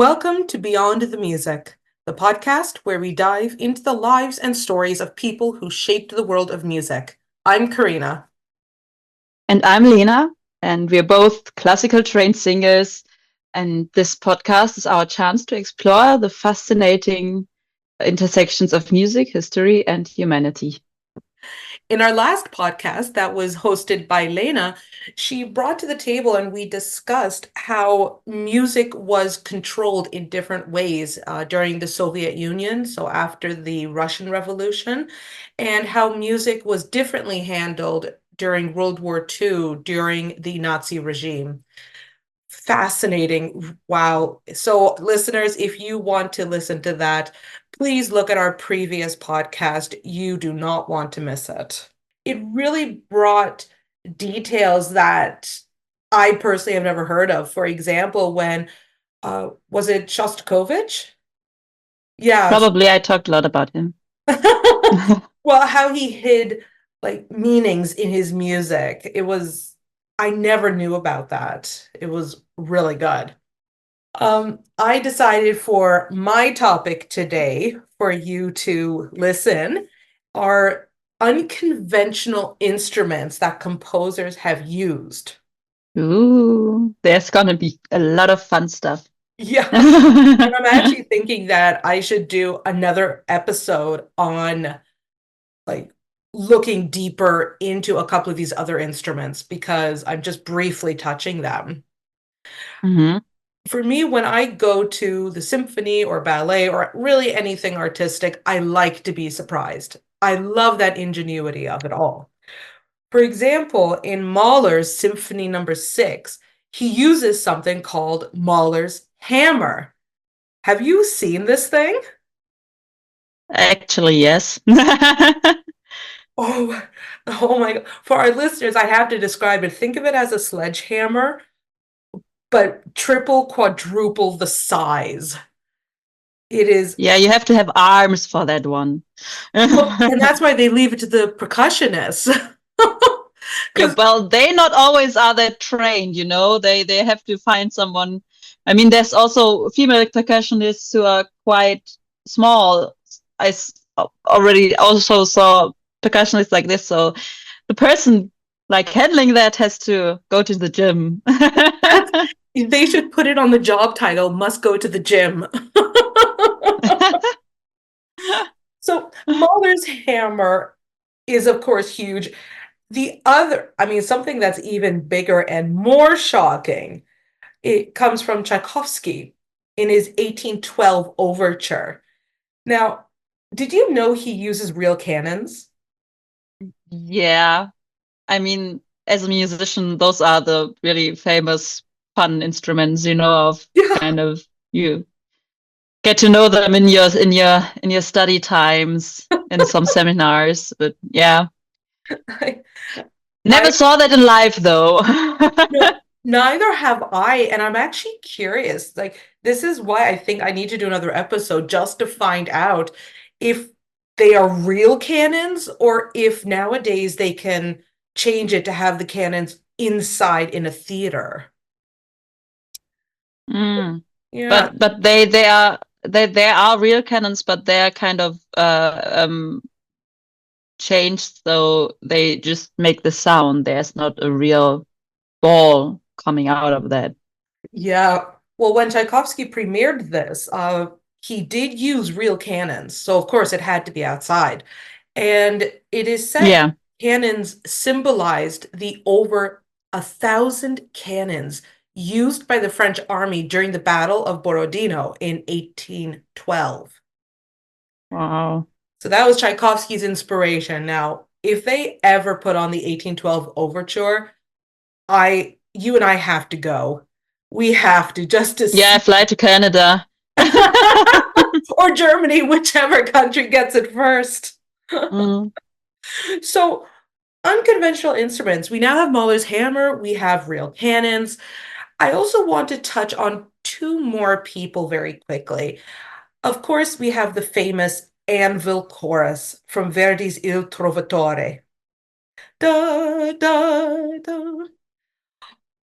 Welcome to Beyond the Music, the podcast where we dive into the lives and stories of people who shaped the world of music. I'm Karina. And I'm Lena, and we're both classical trained singers. And this podcast is our chance to explore the fascinating intersections of music, history, and humanity. In our last podcast that was hosted by Lena, she brought to the table and we discussed how music was controlled in different ways during the Soviet Union, so after the Russian Revolution, and how music was differently handled during World War II during the Nazi regime. Fascinating. Wow. So, listeners, if you want to listen to that, please look at our previous podcast. You do not want to miss it. It really brought details that I personally have never heard of. For example, when was it Shostakovich? Yeah. Probably I talked a lot about him. Well, how he hid like meanings in his music. I never knew about that. It was really good. I decided for my topic today for you to listen are unconventional instruments that composers have used. Ooh, there's gonna be a lot of fun stuff. Yeah, and I'm actually thinking that I should do another episode on like looking deeper into a couple of these other instruments because I'm just briefly touching them. hmm For me, when I go to the symphony or ballet or really anything artistic, I like to be surprised. I love that ingenuity of it all. For example, in Mahler's Symphony Number 6, he uses something called Mahler's hammer. Have you seen this thing? Actually, yes. Oh, oh my God. For our listeners, I have to describe it. Think of it as a sledgehammer, but triple, quadruple the size. It is. Yeah, you have to have arms for that one. Well, and that's why they leave it to the percussionists. Yeah, Because well, they not always are that trained, They have to find someone. I mean, there's also female percussionists who are quite small. Already also saw percussionists like this, so the person like handling that has to go to the gym. that's, they should put it on the job title, must go to the gym. So Mahler's hammer is, of course, huge. Something that's even bigger and more shocking, it comes from Tchaikovsky in his 1812 overture. Now, did you know he uses real cannons? Yeah, I mean, as a musician, those are the really famous fun instruments, of Yeah. kind of you get to know them in your study times in some seminars. But yeah, I, never I saw that in live though. no, neither have I, and I'm actually curious. Like, this is why I think I need to do another episode just to find out if they are real cannons or if nowadays they can change it to have the cannons inside in a theater. Mm. Yeah, But they are real cannons, but they are kind of changed, so they just make the sound. There's not a real ball coming out of that. yeah. Well, when Tchaikovsky premiered this, he did use real cannons, so of course it had to be outside. And it is said Yeah. cannons symbolized the over 1,000 cannons used by the French army during the Battle of Borodino in 1812. Wow. So that was Tchaikovsky's inspiration. Now, if they ever put on the 1812 overture, you and I have to go. We have to just to Yeah, I see, fly to Canada. or Germany, whichever country gets it first. Mm. So, unconventional instruments. We now have Mahler's hammer, we have real cannons. I also want to touch on two more people very quickly. Of course, we have the famous anvil chorus from Verdi's Il Trovatore. Da, da, da.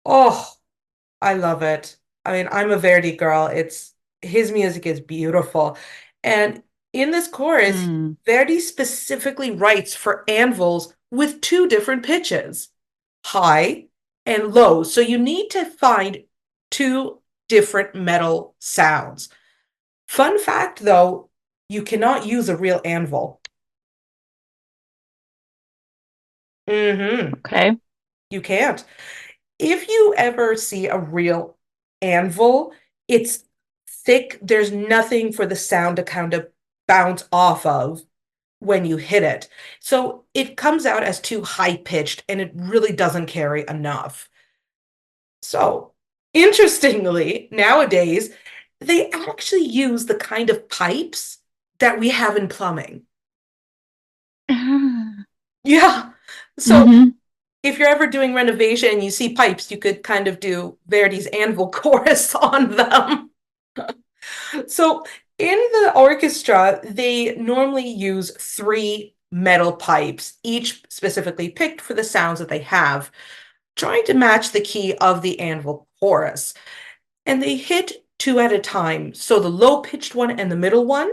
Oh, I love it. I mean, I'm a Verdi girl. It's his music is beautiful. And in this chorus, Mm. Verdi specifically writes for anvils with two different pitches, high and low. So you need to find two different metal sounds. Fun fact though, you cannot use a real anvil. Hmm. Okay. You can't. If you ever see a real anvil, it's thick. There's nothing for the sound to kind of bounce off of when you hit it. So it comes out as too high pitched and it really doesn't carry enough. So interestingly, nowadays, they actually use the kind of pipes that we have in plumbing. Yeah. So Mm-hmm. if you're ever doing renovation and you see pipes, you could kind of do Verdi's Anvil chorus on them. So in the orchestra, they normally use three metal pipes, each specifically picked for the sounds that they have, trying to match the key of the anvil chorus. And they hit two at a time. So the low pitched one and the middle one,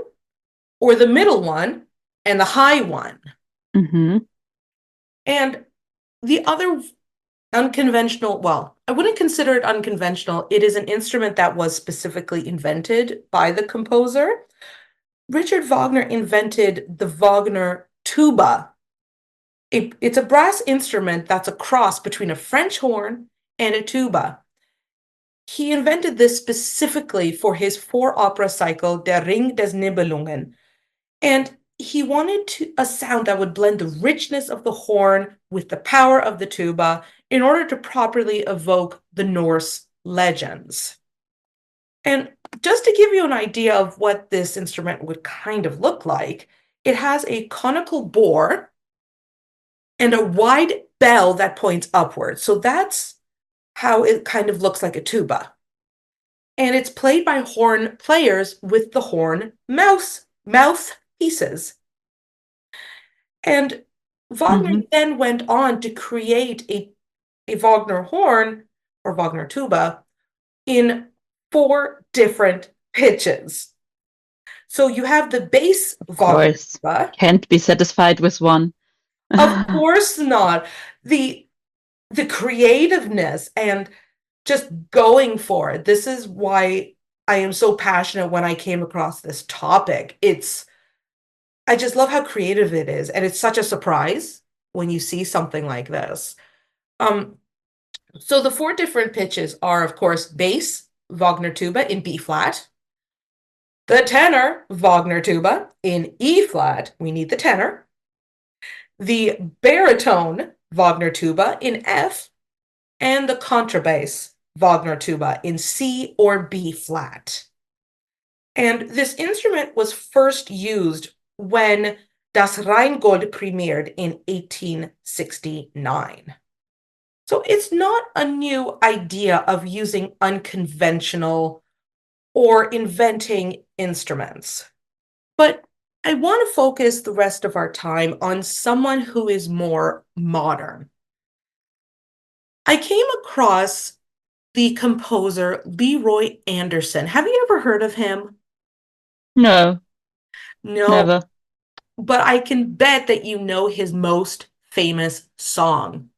or the middle one and the high one. Mm-hmm. And the other unconventional, well, I wouldn't consider it unconventional. It is an instrument that was specifically invented by the composer. Richard Wagner invented the Wagner tuba. It's a brass instrument that's a cross between a French horn and a tuba. He invented this specifically for his four opera cycle, Der Ring des Nibelungen. And he wanted a sound that would blend the richness of the horn with the power of the tuba in order to properly evoke the Norse legends. And just to give you an idea of what this instrument would kind of look like, it has a conical bore and a wide bell that points upward. So that's how it kind of looks like a tuba. And it's played by horn players with the horn mouthpieces. And Wagner Mm-hmm. then went on to create a Wagner horn or Wagner tuba in four different pitches. So you have the bass Of Wagner course. tuba. Can't be satisfied with one. Of course not. The the creativeness and just going for it. This is why I am so passionate when I came across this topic. I just love how creative it is, and it's such a surprise when you see something like this. Um, so the four different pitches are, of course, bass, Wagner tuba in B flat, the tenor, Wagner tuba in E flat, we need the tenor, the baritone, Wagner tuba in F, and the contrabass, Wagner tuba in C or B flat. And this instrument was first used when Das Rheingold premiered in 1869. So it's not a new idea of using unconventional or inventing instruments. But I want to focus the rest of our time on someone who is more modern. I came across the composer Leroy Anderson. Have you ever heard of him? No, No, never. but I can bet that you know his most famous song.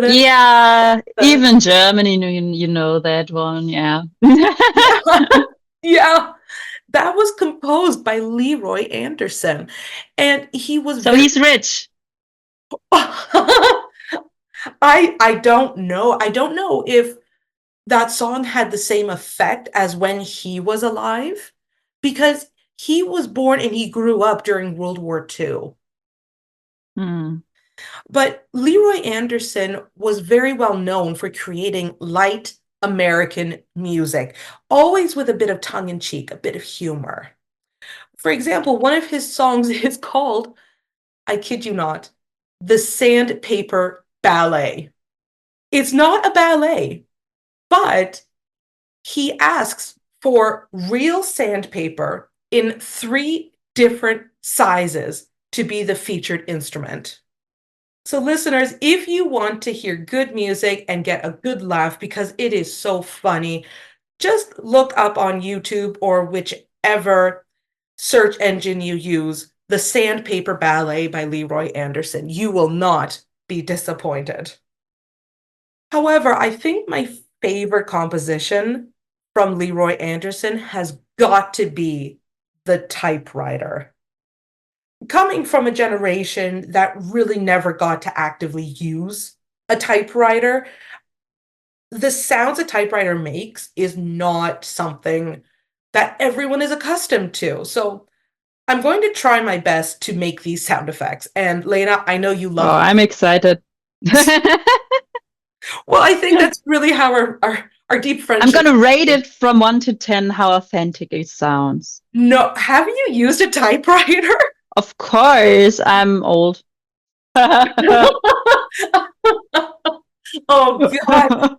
Yeah, even Germany, you know that one. Yeah. Yeah, yeah, that was composed by Leroy Anderson, and he was So very. he's rich. I don't know. I don't know if that song had the same effect as when he was alive, because he was born and he grew up during World War II. Hmm. But Leroy Anderson was very well known for creating light American music, always with a bit of tongue in cheek, a bit of humor. For example, one of his songs is called, I kid you not, The Sandpaper Ballet. It's not a ballet, but he asks for real sandpaper in three different sizes to be the featured instrument. So, listeners, if you want to hear good music and get a good laugh because it is so funny, just look up on YouTube or whichever search engine you use, The Sandpaper Ballet by Leroy Anderson. You will not be disappointed. However, I think my favorite composition from Leroy Anderson has got to be The Typewriter. Coming from a generation that really never got to actively use a typewriter, the sounds a typewriter makes is not something that everyone is accustomed to. So I'm going to try my best to make these sound effects. And Lena, I know you Oh, love I'm excited. well, I think that's really how our deep I'm friendship. gonna rate it from 1 to 10 how authentic it sounds. No, have you used a typewriter? Of course, I'm old. Oh God.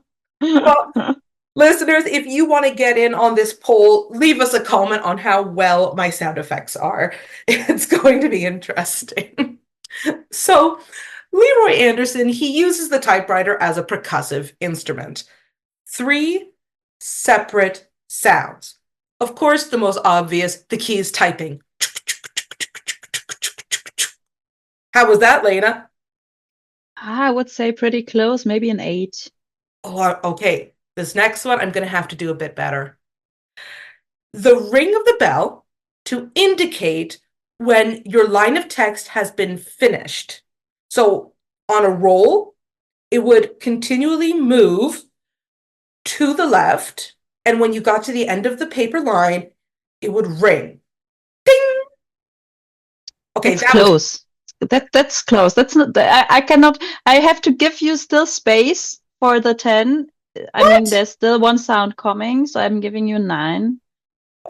Well, listeners, if you want to get in on this poll, leave us a comment on how well my sound effects are. It's going to be interesting. So, Leroy Anderson, he uses the typewriter as a percussive instrument. Three separate sounds. Of course, the most obvious, the key is typing. How was that, Lena? I would say pretty close, maybe an 8. Oh, okay. This next one, I'm going to have to do a bit better. The ring of the bell to indicate when your line of text has been finished. So on a roll, it would continually move to the left. And when you got to the end of the paper line, it would ring. Ding! Okay, That's that was close. That's close. That's not. I cannot. I have to give you still space for the 10. I mean, what? there's still one sound coming, so I'm giving you 9.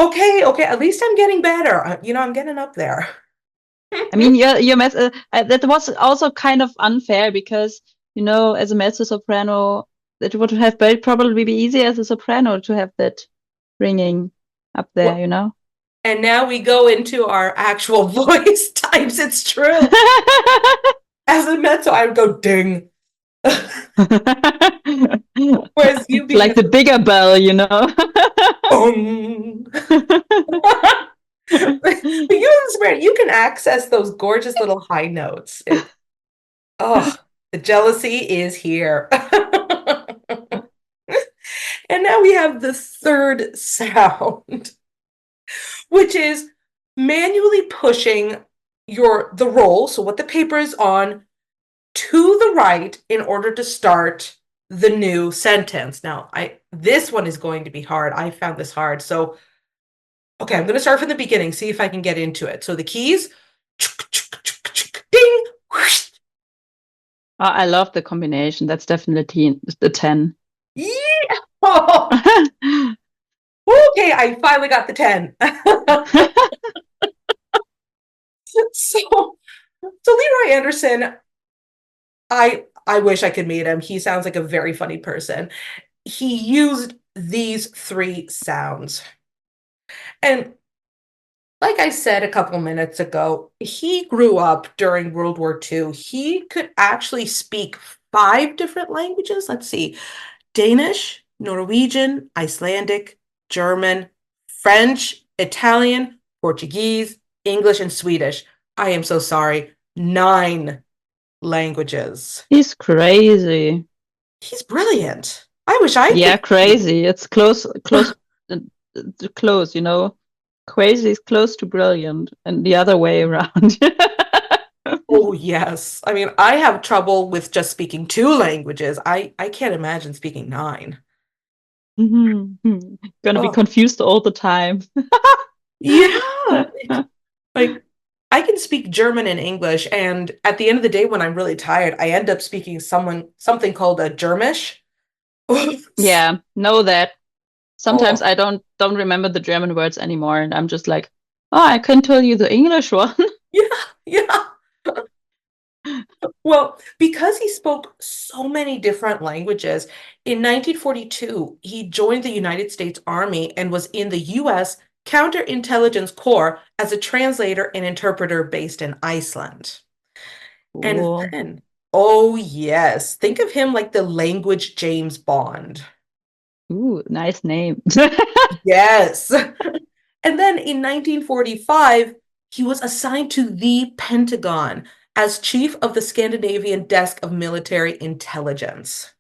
Okay, okay. At least I'm getting better. I'm getting up there. I mean, your that was also kind of unfair because as a mezzo soprano, it would have probably be easier as a soprano to have that ringing up there. Well, and now we go into our actual voice types. It's true. As a mezzo, I would go ding. Whereas you It's being a like the bigger bell. boom. But you can access those gorgeous little high notes. Oh, the jealousy is here. And now we have the third sound, which is manually pushing the roll, so what the paper is on, to the right in order to start the new sentence. Now, this one is going to be hard. I found this hard. So, okay, I'm going to start from the beginning, see if I can get into it. So the keys, ding, whoosh, I love the combination. That's definitely the 10. yeah. Oh, okay, I finally got the 10. So Leroy Anderson, I wish I could meet him. He sounds like a very funny person. He used these three sounds. And like I said a couple minutes ago, he grew up during World War II. He could actually speak five different languages. Let's see: Danish, Norwegian, Icelandic, German, French, Italian, Portuguese, English, and Swedish. I am so sorry. Nine languages. He's crazy. He's brilliant. I wish I Yeah, could speak. crazy. It's close, close, close. Crazy is close to brilliant, and the other way around. Oh, yes. I mean, I have trouble with just speaking two languages. I can't imagine speaking nine. Gonna be Oh, confused all the time. yeah. Like, I can speak German and English, and at the end of the day, when I'm really tired, I end up speaking something called a Germish. Yeah, know that. Sometimes Oh, I don't remember the German words anymore, and I'm just like, oh, I can tell you the English one. yeah, yeah. Well, because he spoke so many different languages, in 1942, he joined the United States Army and was in the U.S. Counterintelligence Corps as a translator and interpreter based in Iceland. And Cool. then Oh, yes. Think of him like the language James Bond. Ooh, nice name. Yes. And then in 1945, he was assigned to the Pentagon as chief of the Scandinavian Desk of Military Intelligence.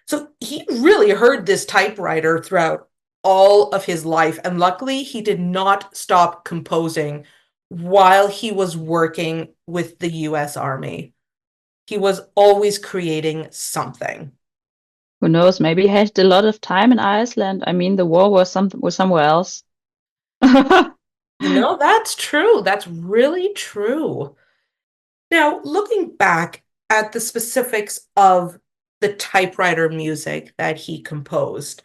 So he really heard this typewriter throughout all of his life. And luckily, he did not stop composing while he was working with the US Army. He was always creating something. Who knows? Maybe he had a lot of time in Iceland. I mean, the war was somewhere else. That's true. That's really true. Now, looking back at the specifics of the typewriter music that he composed,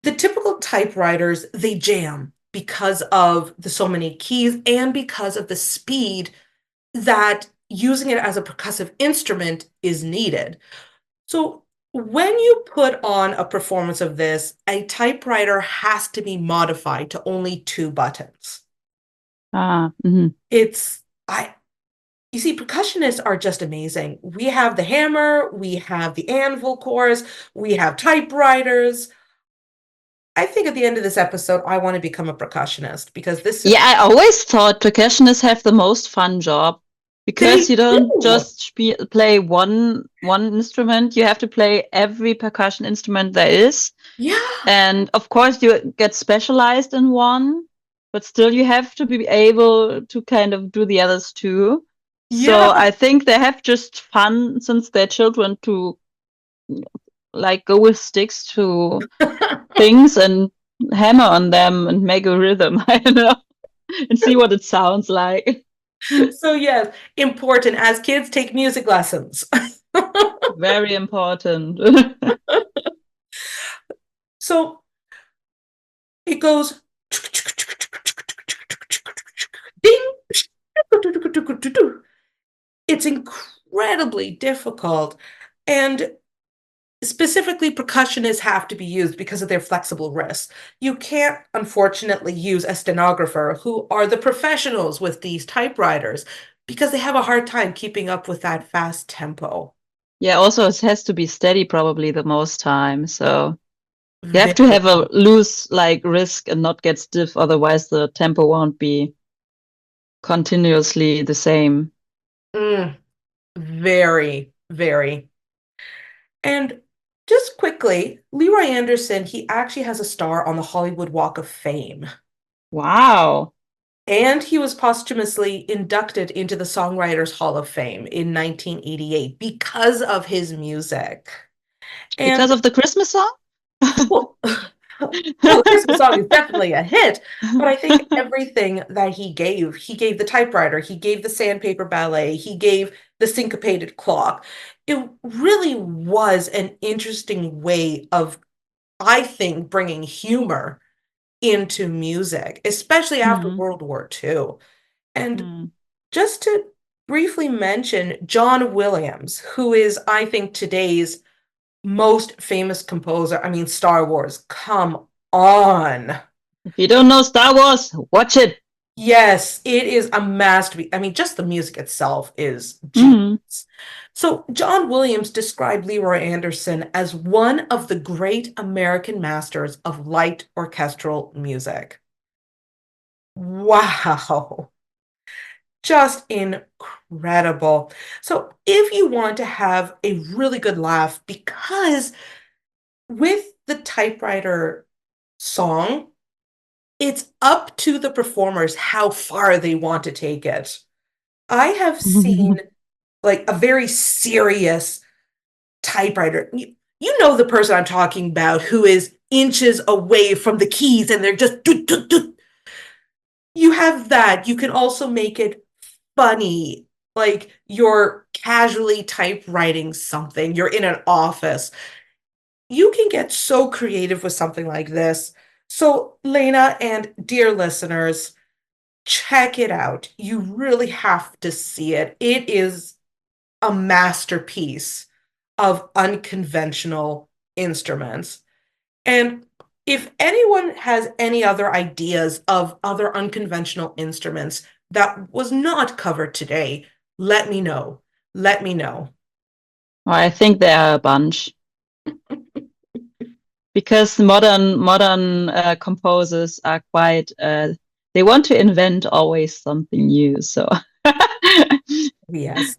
the typical typewriters, they jam because of the so many keys and because of the speed that using it as a percussive instrument is needed. So when you put on a performance of this, a typewriter has to be modified to only two buttons. Ah, mhm. It's I You see, percussionists are just amazing. We have the hammer, we have the anvil chorus, we have typewriters. I think at the end of this episode, I want to become a percussionist because this Yeah, just, I always thought percussionists have the most fun job because they you don't do. just play one instrument. You have to play every percussion instrument there is. Yeah, And of course, you get specialized in one, but still you have to be able to kind of do the others too. So yeah. I think they have just fun since they're children to like go with sticks to things and hammer on them and make a rhythm. I don't know, and see what it sounds like. So, yes, important as kids take music lessons. Very important. So it goes ding. It's incredibly difficult. And specifically, percussionists have to be used because of their flexible wrists. You can't, unfortunately, use a stenographer who are the professionals with these typewriters because they have a hard time keeping up with that fast tempo. Yeah, also it has to be steady probably the most time. So you have to Very, have a loose like risk and not get stiff, otherwise the tempo won't be continuously the same. mm, very. And just quickly, Leroy Anderson, he actually has a star on the Hollywood Walk of Fame. Wow. And he was posthumously inducted into the Songwriters Hall of Fame in 1988 because of his music. Because And of the Christmas song? well, well, the Christmas song is definitely a hit, but I think everything that he gave the typewriter, he gave the sandpaper ballet, he gave the syncopated clock. It really was an interesting way of, I think, bringing humor into music, especially after Hmm. World War II. And Hmm. just to briefly mention John Williams, who is, I think, today's most famous composer. I mean, Star Wars, come on. If you don't know Star Wars, watch it. Yes, it is a masterpiece. I mean, just the music itself is Hmm. genius. So, John Williams described Leroy Anderson as one of the great American masters of light orchestral music. Wow. Just incredible. So, if you want to have a really good laugh, because with the typewriter song, it's up to the performers how far they want to take it. I have seen like a very serious typewriter. You know the person I'm talking about who is inches away from the keys and they're just doot, doot, doot. You have that. You can also make it funny. Like you're casually typewriting something, you're in an office. You can get so creative with something like this. So, Lena and dear listeners, check it out. You really have to see it. It is a masterpiece of unconventional instruments. And if anyone has any other ideas of other unconventional instruments that was not covered today, let me know. let me know. Well, I think there are a bunch because modern composers are quite they want to invent always something new. So Yes.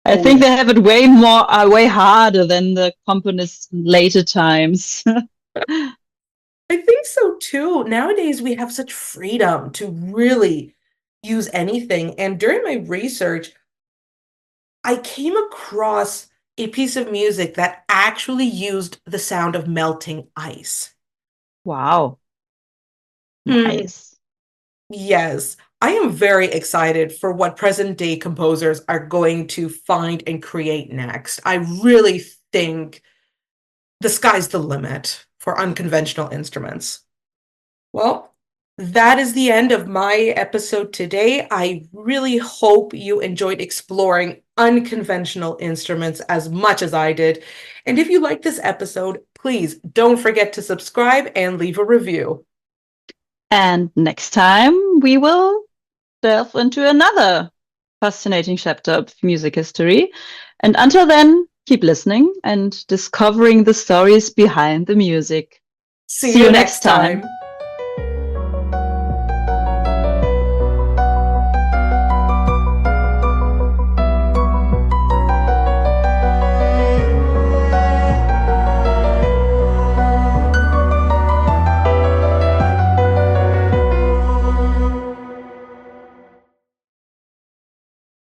I Oh, think yeah. they have it way harder than the componists in later times. I think so too. Nowadays, we have such freedom to really use anything. And during my research, I came across a piece of music that actually used the sound of melting ice. Wow, Hmm. nice. Yes, I am very excited for what present day composers are going to find and create next. I really think the sky's the limit for unconventional instruments. Well, that is the end of my episode today. I really hope you enjoyed exploring unconventional instruments as much as I did. And if you like this episode, please don't forget to subscribe and leave a review. And next time we will delve into another fascinating chapter of music history. And until then, keep listening and discovering the stories behind the music. See See you you next next time. time.